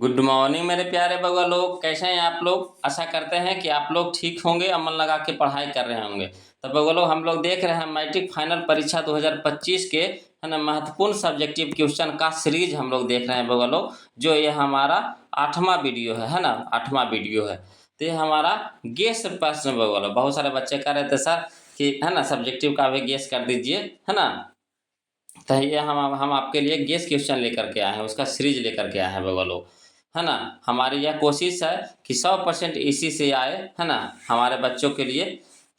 Good morning मेरे प्यारे बउआ लोग, कैसे हैं आप लोग। आशा करते हैं कि आप लोग ठीक होंगे, अमल लगा के पढ़ाई कर रहे होंगे। तो बउआ लोग, हम लोग देख रहे हैं मैट्रिक फाइनल परीक्षा 2025 के है ना महत्वपूर्ण सब्जेक्टिव क्वेश्चन का सीरीज हम लोग देख रहे हैं बउआ लोग। जो ये हमारा 8वां वीडियो है ना, 8वां वीडियो है। तो ये हमारा गेस प्रश्न बउआ लोग, बहुत सारे बच्चे कह रहे थे सर कि है ना सब्जेक्टिव का भी गेस कर दीजिए, है ना। तो ये हम आपके लिए गेस क्वेश्चन लेकर के आए हैं, उसका सीरीज लेकर के आए हैं बउआ लोग, है ना। हमारी यह कोशिश है कि 100% इसी से आए, है ना, हमारे बच्चों के लिए।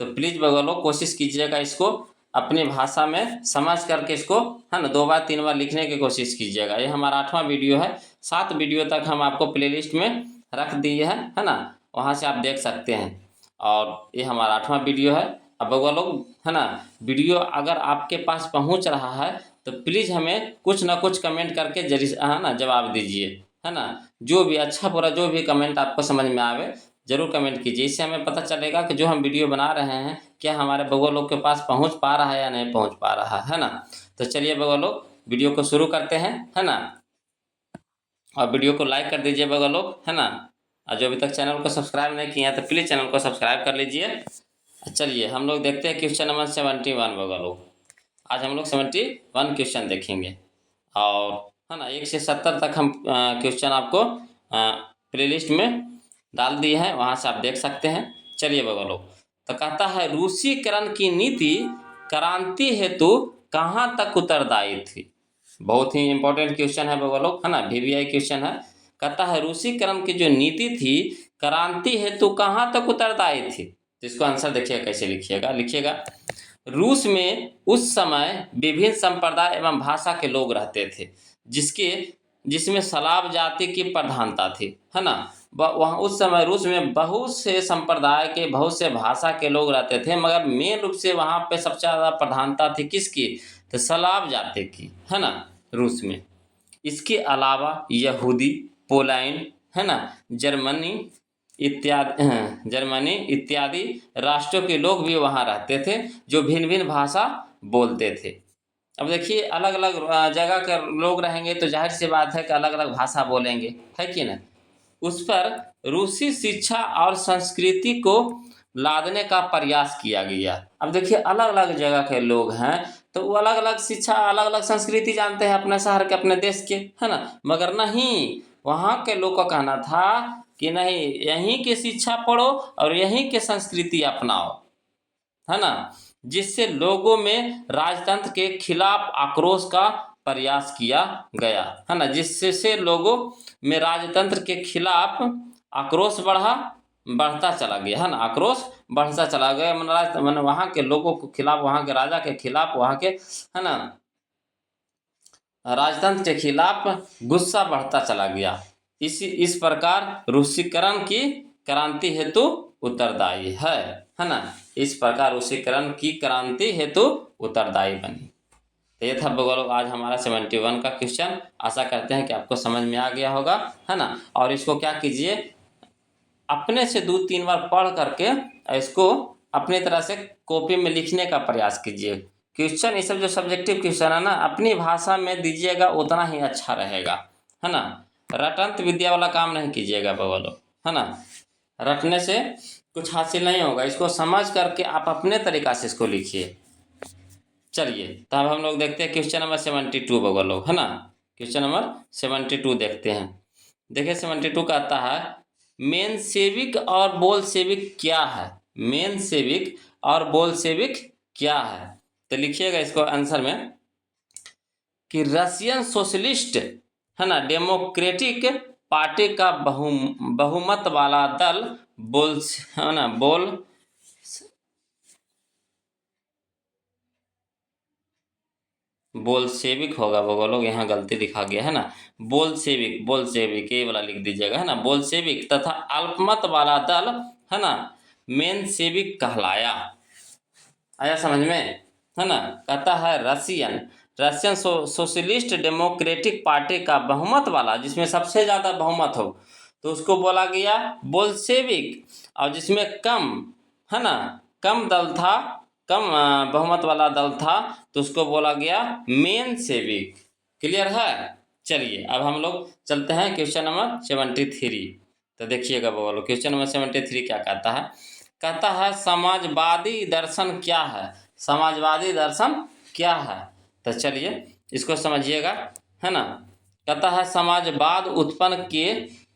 तो प्लीज़ बउआ लोग कोशिश कीजिएगा, इसको अपनी भाषा में समझ करके इसको है ना 2 बार 3 बार लिखने की कोशिश कीजिएगा। ये हमारा 8वां वीडियो है। 7 वीडियो तक हम आपको प्लेलिस्ट में रख दिए हैं, है ना, वहाँ से आप देख सकते हैं। और ये हमारा 8वां वीडियो है। अब बउआ लोग है ना, वीडियो अगर आपके पास पहुँच रहा है तो प्लीज़ हमें कुछ ना कुछ कमेंट करके जरिए है ना जवाब दीजिए, है ना। जो भी अच्छा बुरा जो भी कमेंट आपको समझ में आवे जरूर कमेंट कीजिए। इससे हमें पता चलेगा कि जो हम वीडियो बना रहे हैं क्या हमारे बउआ लोग के पास पहुंच पा रहा है या नहीं पहुंच पा रहा है ना। तो चलिए बउआ लोग वीडियो को शुरू करते हैं, है ना। और वीडियो को लाइक कर दीजिए बउआ लोग, है ना। और जो अभी तक चैनल को सब्सक्राइब नहीं किया है तो प्लीज़ चैनल को सब्सक्राइब कर लीजिए। चलिए हम लोग देखते हैं क्वेश्चन नंबर 71 बउआ लोग। आज हम लोग 71 क्वेश्चन देखेंगे और है ना 1 से 70 तक हम क्वेश्चन आपको प्लेलिस्ट में डाल दिए हैं, वहाँ से आप देख सकते हैं। चलिए बउआ लोग, तो कहता है रूसीकरण की नीति क्रांति हेतु कहाँ तक उत्तरदायी थी। बहुत ही इंपॉर्टेंट क्वेश्चन है बउआ लोग, है ना, VVI क्वेश्चन है। कहता है रूसीकरण की जो नीति थी क्रांति हेतु कहाँ तक उत्तरदायी थी। तो इसको आंसर देखिएगा, कैसे लिखिएगा। रूस में उस समय विभिन्न संप्रदाय एवं भाषा के लोग रहते थे, जिसमें सलाव जाति की प्रधानता थी, है ना। वहाँ उस समय रूस में बहुत से संप्रदाय के, बहुत से भाषा के लोग रहते थे, मगर मेन रूप से वहाँ पे सबसे ज़्यादा प्रधानता थी किसकी, तो सलाव जाति की, है ना, रूस में। इसके अलावा यहूदी, पोलैंड, है ना, जर्मनी इत्यादि राष्ट्रों के लोग भी वहाँ रहते थे, जो भिन्न भिन्न भाषा बोलते थे। अब देखिए अलग अलग जगह के लोग रहेंगे तो जाहिर सी बात है कि अलग अलग भाषा बोलेंगे, है कि ना। उस पर रूसी शिक्षा और संस्कृति को लादने का प्रयास किया गया। अब देखिए अलग अलग जगह के लोग हैं तो वो अलग अलग शिक्षा, अलग अलग संस्कृति जानते हैं अपने शहर के, अपने देश के, है ना। मगर नहीं, वहाँ के लोग का कहना था कि नहीं, यहीं की शिक्षा पढ़ो और यहीं की संस्कृति अपनाओ, है ना। जिससे लोगों में राजतंत्र के खिलाफ आक्रोश का प्रयास किया गया, है ना। जिससे लोगों में राजतंत्र के खिलाफ आक्रोश बढ़ता चला गया, है ना। आक्रोश बढ़ता चला गया, मन वहाँ के लोगों के खिलाफ, वहाँ के राजा के खिलाफ, वहाँ के, है ना, राजतंत्र के खिलाफ गुस्सा बढ़ता चला गया। इस प्रकार रूसीकरण की क्रांति हेतु उत्तरदायी है ना। इस प्रकार रूसीकरण की क्रांति हेतु उत्तरदायी बनी। तो ये था बउआ लोग आज हमारा 71 का क्वेश्चन। आशा करते हैं कि आपको समझ में आ गया होगा, है ना। और इसको क्या कीजिए, अपने से 2-3 बार पढ़ करके इसको अपनी तरह से कॉपी में लिखने का प्रयास कीजिए। क्वेश्चन ये सब जो सब्जेक्टिव क्वेश्चन है ना, अपनी भाषा में दीजिएगा उतना ही अच्छा रहेगा, है ना। रटंत विद्या वाला काम नहीं कीजिएगा बउआ लोग, है ना। रटने से कुछ हासिल नहीं होगा, इसको समझ करके आप अपने तरीका से इसको लिखिए। चलिए तब हम लोग देखते हैं क्वेश्चन नंबर 72 बउआ लोग, है ना। क्वेश्चन नंबर 72 देखते हैं। देखिए 72 का आता है मेनसेविक और बोल्शेविक क्या है। मेनसेविक और बोल्शेविक क्या है, तो लिखिएगा इसको आंसर में कि रशियन सोशलिस्ट, है ना, डेमोक्रेटिक पार्टी का बहुमत वाला दल बोल्शेविक होगा बउआ लोग, यहाँ गलती लिखा गया है ना। बोल्शेविक ये वाला लिख दीजिएगा, है ना। बोल्शेविक तथा अल्पमत वाला दल, है ना, मेनसेविक कहलाया। आया समझ में, है ना। कहता है रशियन सोशलिस्ट डेमोक्रेटिक पार्टी का बहुमत वाला, जिसमें सबसे ज़्यादा बहुमत हो तो उसको बोला गया बोल्शेविक। और जिसमें कम, है ना, कम दल था, कम बहुमत वाला दल था तो उसको बोला गया मेनसेविक। क्लियर है। चलिए अब हम लोग चलते हैं क्वेश्चन नंबर 73। तो देखिएगा बोलो क्वेश्चन नंबर 73 क्या कहता है। कहता है समाजवादी दर्शन क्या है। समाजवादी दर्शन क्या है, तो चलिए इसको समझिएगा, है ना। कहता है समाजवाद उत्पन्न के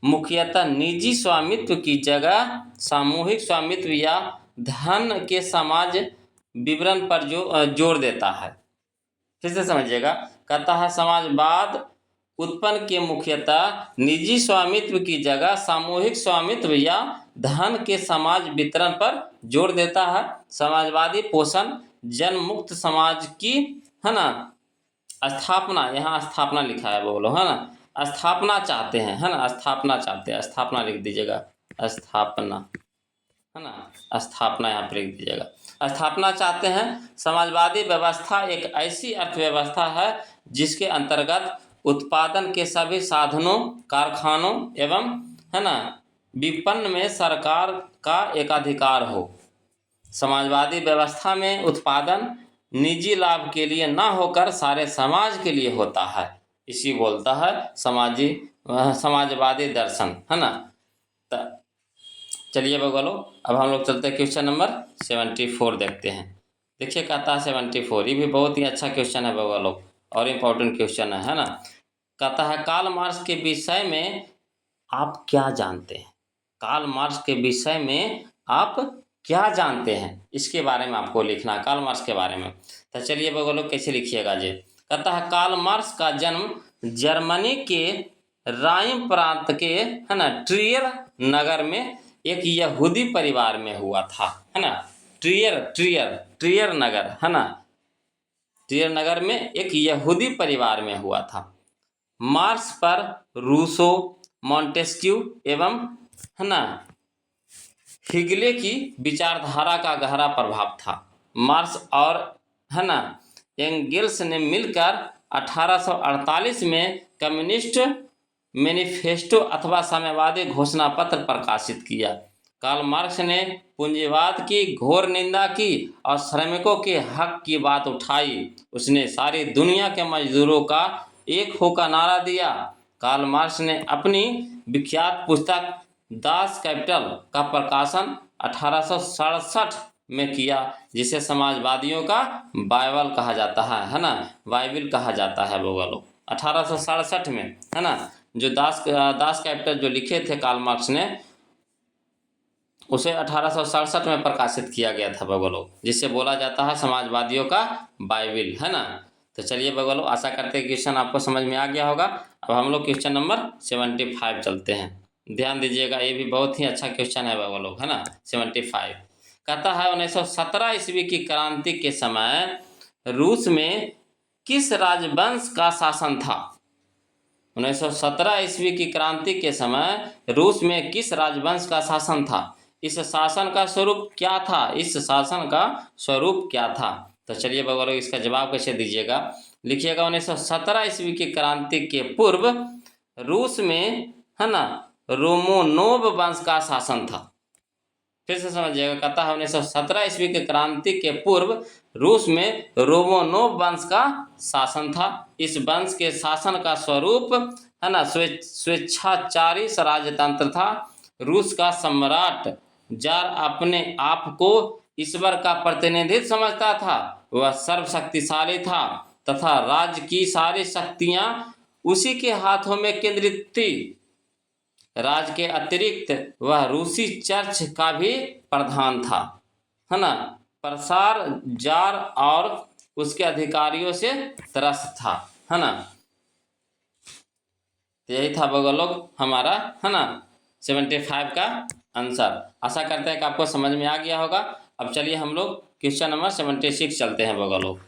मुख्यतः निजी स्वामित्व की जगह सामूहिक स्वामित्व या धन के समाज विवरण पर जोर देता है। फिर से समझिएगा। कहता है समाजवाद उत्पन्न के मुख्यतः निजी स्वामित्व की जगह सामूहिक स्वामित्व या धन के समाज वितरण पर जोर देता है। समाजवादी पोषण जन मुक्त समाज की, है ना, स्थापना, यहाँ स्थापना लिखा है बोलो, है ना, स्थापना चाहते हैं, है ना, स्थापना चाहते हैं, स्थापना लिख दीजिएगा, स्थापना, है ना, स्थापना यहाँ पर लिख दीजिएगा। स्थापना चाहते हैं। समाजवादी व्यवस्था एक ऐसी अर्थव्यवस्था है जिसके अंतर्गत उत्पादन के सभी साधनों, कारखानों एवं, है ना, विपणन में सरकार का एकाधिकार हो। समाजवादी व्यवस्था में उत्पादन निजी लाभ के लिए ना होकर सारे समाज के लिए होता है। इसी बोलता है समाजवादी दर्शन, है ना। चलिए बोलो अब हम लोग चलते हैं क्वेश्चन नंबर 74 देखते हैं। देखिए कहता है 74, ये भी बहुत ही अच्छा क्वेश्चन है बोलो और इम्पोर्टेंट क्वेश्चन है ना। कहता है कार्ल मार्क्स के विषय में आप क्या जानते हैं। कार्ल मार्क्स के विषय में आप क्या जानते हैं, इसके बारे में आपको लिखना है, कार्ल मार्क्स के बारे में। तो चलिए बोलो कैसे लिखिएगा जी। कहता है कार्ल मार्क्स का जन्म जर्मनी के राइन प्रांत के, है ना, ट्रियर नगर में एक यहूदी परिवार में हुआ था, है ना। ट्रियर नगर, है ना, ट्रियर नगर में एक यहूदी परिवार में हुआ था। मार्क्स पर रूसो, मॉन्टेस्क्यू एवं, है ना, हिगले की विचारधारा का गहरा प्रभाव था। मार्क्स और, है ना, एंगेल्स ने मिलकर 1848 में कम्युनिस्ट मैनिफेस्टो अथवा साम्यवादी घोषणा पत्र प्रकाशित किया। कार्ल मार्क्स ने पूंजीवाद की घोर निंदा की और श्रमिकों के हक की बात उठाई। उसने सारी दुनिया के मजदूरों का एक होकर नारा दिया। कार्ल मार्क्स ने अपनी विख्यात पुस्तक दास कैपिटल का प्रकाशन 1867 में किया, जिसे समाजवादियों का बाइबल कहा जाता है ना, बाइबिल कहा जाता है वो लोग। 1867 में, है ना, जो दास कैपिटल जो लिखे थे कार्ल मार्क्स ने, उसे 1867 में प्रकाशित किया गया था बगलो, जिसे बोला जाता है समाजवादियों का बाइबिल, है ना। तो चलिए बगलो, आशा करते हैं क्वेश्चन आपको समझ में आ गया होगा। अब हम लोग क्वेश्चन नंबर 75 चलते हैं। ध्यान दीजिएगा, ये भी बहुत ही अच्छा क्वेश्चन है बगलो, है ना। 75 कहता है 1917 ईस्वी की क्रांति के समय रूस में किस राजवंश का शासन था। 1917 ईस्वी की क्रांति के समय रूस में किस राजवंश का शासन था। इस शासन का स्वरूप क्या था, इस शासन का स्वरूप क्या था। तो चलिए बगलो इसका जवाब कैसे दीजिएगा, लिखिएगा 1917 ईस्वी की क्रांति के पूर्व रूस में, है ना, रोमनोव वंश का शासन था। फिर से समझिएगा, कहता है 1917 ईस्वी की क्रांति के पूर्व रूस में रोमनोव वंश का शासन था। इस वंश के शासन का स्वरूप, है ना, स्वेच्छाचारी राजतंत्र था। रूस का सम्राट जार अपने आप को ईश्वर का प्रतिनिधित्व समझता था। वह सर्वशक्तिशाली था तथा राज्य की सारी शक्तियां उसी के हाथों में केंद्रित थी। राज के अतिरिक्त वह रूसी चर्च का भी प्रधान था, है ना। प्रसार जार और उसके अधिकारियों से त्रस्त था, है ना। यही था बगलोग हमारा, है ना, 75 का आंसर। आशा करते हैं कि आपको समझ में आ गया होगा। अब चलिए हम लोग क्वेश्चन नंबर 76 चलते हैं बगलोग।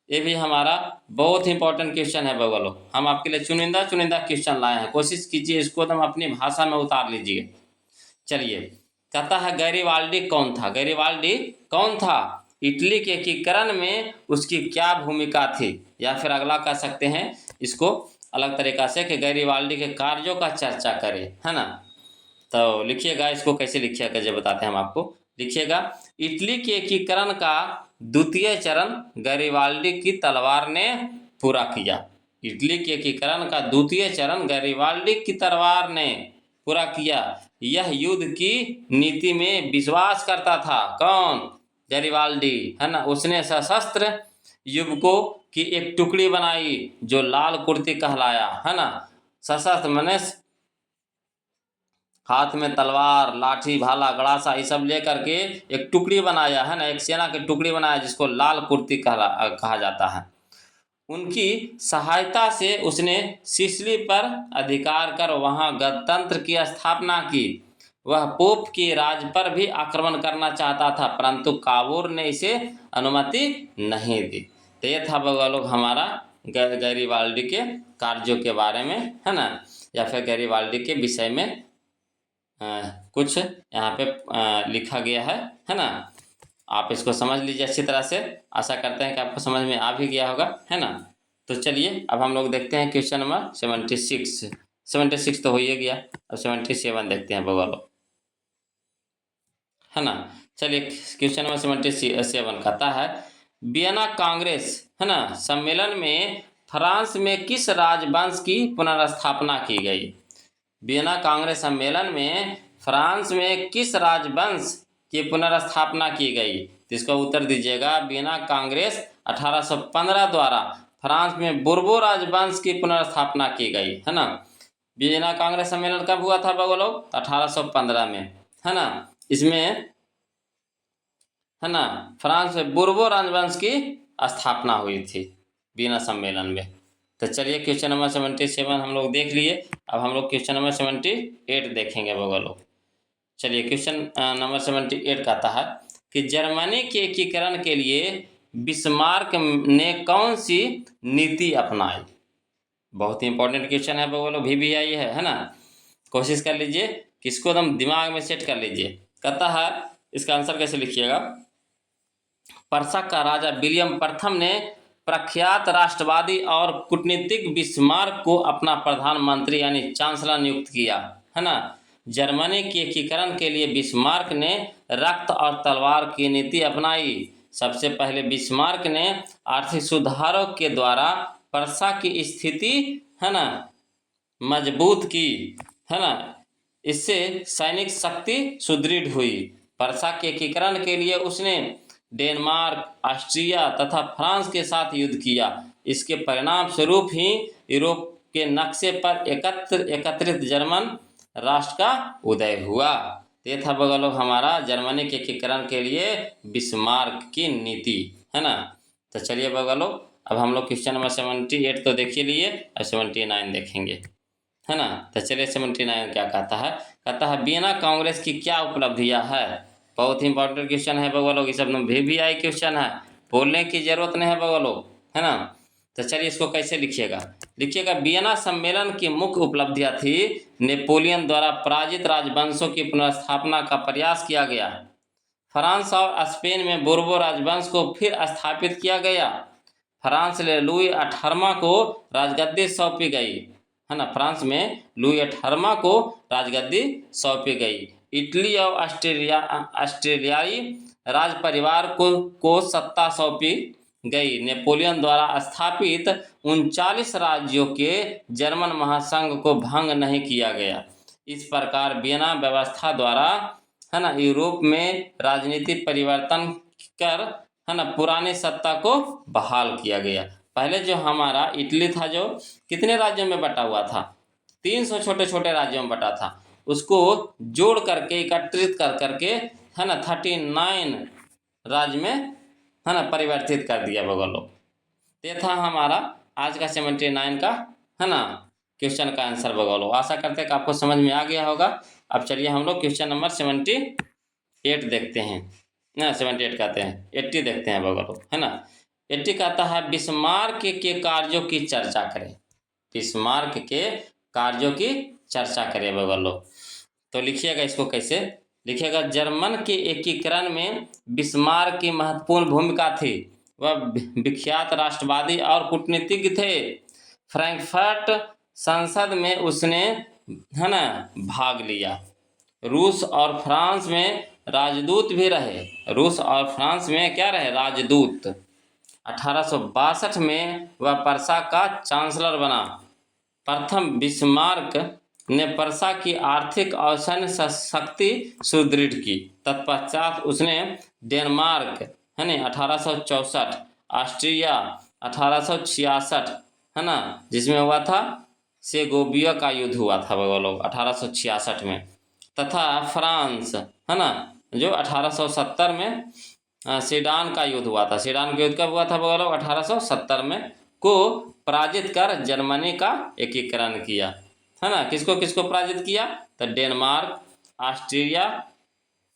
ये भी हमारा बहुत ही इंपॉर्टेंट क्वेश्चन है बगलो। हम आपके लिए चुनिंदा क्वेश्चन लाए हैं, कोशिश कीजिए इसको एकदम अपनी भाषा में उतार लीजिए। चलिए, कहता है गैरिबाल्डी कौन था। गैरिबाल्डी कौन था, इटली के एकीकरण में उसकी क्या भूमिका थी। या फिर अगला कह सकते हैं इसको अलग तरीका से कि गैरिबाल्डी के कार्यों का चर्चा करें, है ना। तो लिखिएगा इसको कैसे लिखिएगा जब बताते हैं हम आपको। लिखिएगा, इटली के एकीकरण का द्वितीय चरण गैरिबाल्डी की तलवार ने पूरा किया। इटली के एकीकरण का द्वितीय चरण गैरिबाल्डी की तलवार ने पूरा किया। यह युद्ध की नीति में विश्वास करता था। कौन? गैरिबाल्डी, है ना। उसने सशस्त्र युवकों की एक टुकड़ी बनाई जो लाल कुर्ती कहलाया, है ना। सशस्त्र माने हाथ में तलवार, लाठी, भाला, गड़ासा ये सब लेकर के एक टुकड़ी बनाया, है ना। एक सेना की टुकड़ी बनाया जिसको लाल कुर्ती कहा जाता है। उनकी सहायता से उसने सिसिली पर अधिकार कर वहां गणतंत्र की स्थापना की। वह पोप के राज पर भी आक्रमण करना चाहता था, परंतु काबूर ने इसे अनुमति नहीं दी। तो ये था लोग हमारा गैरिबाल्डी के कार्यों के बारे में, है ना, या फिर गैरिबाल्डी के विषय में कुछ यहाँ पे लिखा गया है ना। आप इसको समझ लीजिए अच्छी तरह से। आशा करते हैं कि आपको समझ में आ भी गया होगा, है ना। तो चलिए अब हम लोग देखते हैं क्वेश्चन नंबर 76 तो हो ही गया। अब 77 देखते हैं बगल, है ना। चलिए क्वेश्चन नंबर 77 कहता है, वियना कांग्रेस, है ना, सम्मेलन में फ्रांस में किस राजवंश की पुनर्स्थापना की गई? वियना कांग्रेस सम्मेलन में फ्रांस में किस राजवंश की पुनर्स्थापना की गई? तो इसका उत्तर दीजिएगा। वियना कांग्रेस 1815 द्वारा फ्रांस में बोर्बो राजवंश की पुनर्स्थापना की गई, है ना। वियना कांग्रेस सम्मेलन कब हुआ था बगो लोग? 1815 में, है ना। इसमें, है ना, फ्रांस में बोर्बो राजवंश की स्थापना हुई थी वियना सम्मेलन में। तो चलिए क्वेश्चन नंबर 77 हम लोग देख लिए। अब हम लोग क्वेश्चन नंबर 78 देखेंगे बगल लोग। चलिए क्वेश्चन नंबर 78 कहता है कि जर्मनी के एकीकरण के लिए बिस्मार्क ने कौन सी नीति अपनाई? बहुत ही इंपॉर्टेंट क्वेश्चन है बगल लोग, भी आई है ना। कोशिश कर लीजिए कि इसको एकदम दिमाग में सेट कर लीजिए। कहता है, इसका आंसर कैसे लिखिएगा। पर्सा का राजा विलियम प्रथम ने प्रख्यात राष्ट्रवादी और कूटनीतिक बिस्मार्क को अपना प्रधानमंत्री यानी चांसलर नियुक्त किया, है ना। जर्मनी के एकीकरण के लिए बिस्मार्क ने रक्त और तलवार की नीति अपनाई। सबसे पहले बिस्मार्क ने आर्थिक सुधारों के द्वारा पर्सा की स्थिति, है ना, मजबूत की, है ना। इससे सैनिक शक्ति सुदृढ़ हुई। पर्सा के एकीकरण के लिए उसने डेनमार्क, ऑस्ट्रिया तथा फ्रांस के साथ युद्ध किया। इसके परिणाम स्वरूप ही यूरोप के नक्शे पर एकत्रित जर्मन राष्ट्र का उदय हुआ। ये था बगलों हमारा जर्मनी के एकीकरण के लिए बिस्मार्क की नीति, है ना। तो चलिए बगलों अब हम लोग क्वेश्चन नंबर 78 तो देख ही लिए, अब 79 देखेंगे, है ना। तो चलिए 79 क्या कहता है। कहता है वियना कांग्रेस की क्या उपलब्धियां है? बहुत ही इंपॉर्टेंट क्वेश्चन है बगलों, ये सब भी आई क्वेश्चन है, बोलने की जरूरत नहीं है बगलों, है ना। तो चलिए इसको कैसे लिखिएगा। वियना सम्मेलन की मुख्य उपलब्धियां थी, नेपोलियन द्वारा पराजित राजवंशों की पुनर्स्थापना का प्रयास किया गया। फ्रांस और स्पेन में बोर्बो राजवंश को फिर स्थापित किया गया। फ्रांस में लुई 18वां को राजगद्दी सौंपी गई, है ना। फ्रांस में लुई 18वां को राजगद्दी सौंपी गई। इटली और ऑस्ट्रेलियाई राज परिवार को सत्ता सौंपी गई। नेपोलियन द्वारा स्थापित 39 राज्यों के जर्मन महासंघ को भंग नहीं किया गया। इस प्रकार वियना व्यवस्था द्वारा, है ना, यूरोप में राजनीतिक परिवर्तन कर, है ना, पुरानी सत्ता को बहाल किया गया। पहले जो हमारा इटली था जो कितने राज्यों में बटा हुआ था? 300 छोटे छोटे राज्यों में बटा था। उसको जोड़ करके एकत्रित कर करके, है ना, 39 राज्य में, है ना, परिवर्तित कर दिया बगलों। ये था हमारा आज का 79 का, है ना, क्वेश्चन का आंसर बगलों। आशा करते हैं कि आपको समझ में आ गया होगा। अब चलिए हम लोग क्वेश्चन नंबर 78 देखते हैं ना। 78 कहते हैं, 80 देखते हैं बगलों, है ना। 80 कहता है बिस्मार्क के कार्यों की चर्चा करें। बिस्मार्क के कार्यों की चर्चा करें बगलों। तो लिखिएगा इसको कैसे लिखिएगा। जर्मन के एकीकरण में बिस्मार्क की महत्वपूर्ण भूमिका थी। वह विख्यात राष्ट्रवादी और कूटनीतिज्ञ थे। फ्रैंकफर्ट संसद में उसने, है ना, भाग लिया। रूस और फ्रांस में राजदूत भी रहे। रूस और फ्रांस में क्या रहे? राजदूत। 1862 में वह पर्सा का चांसलर बना। प्रथम बिस्मार्क ने पर्सा की आर्थिक और सैन्य शक्ति सुदृढ़ की। तत्पश्चात उसने डेनमार्क है ना 1864, ऑस्ट्रिया 1866 है ना, जिसमें हुआ था सेगोविया का युद्ध हुआ था वो लोग 1866 में, तथा फ्रांस है ना जो 1870 में सेडान का युद्ध हुआ था। सेडान का युद्ध कब हुआ था वो लोग 1870 में, को पराजित कर जर्मनी का एकीकरण किया है ना। किसको किसको पराजित किया? तो डेनमार्क, ऑस्ट्रिया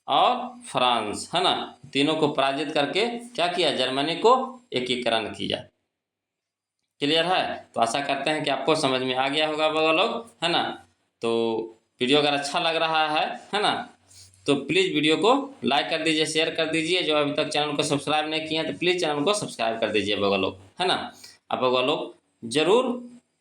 और फ्रांस है ना, तीनों को पराजित करके क्या किया? जर्मनी को एकीकरण किया। क्लियर है? तो आशा करते हैं कि आपको समझ में आ गया होगा वो लोग है ना। तो वीडियो अगर अच्छा लग रहा है ना, तो प्लीज़ वीडियो को लाइक कर दीजिए, शेयर कर दीजिए। जो अभी तक चैनल को सब्सक्राइब नहीं किए हैं तो प्लीज़ चैनल को सब्सक्राइब कर दीजिए बगल लोग है ना। अब बगल लोग ज़रूर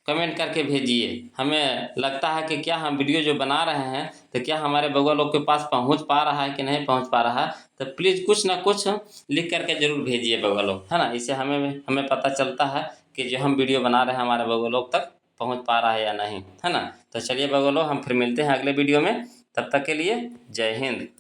कमेंट करके भेजिए। हमें लगता है कि क्या हम वीडियो जो बना रहे हैं तो क्या हमारे बगल लोग के पास पहुंच पा रहा है कि नहीं पहुंच पा रहा है, तो प्लीज़ कुछ ना कुछ लिख करके ज़रूर भेजिए बगल लोग है ना। इससे हमें पता चलता है कि जो हम वीडियो बना रहे हैं हमारे बगल लोग तक पहुंच पा रहा है या नहीं है ना। तो चलिए बगल लोग हम फिर मिलते हैं अगले वीडियो में, तब तक के लिए जय हिंद।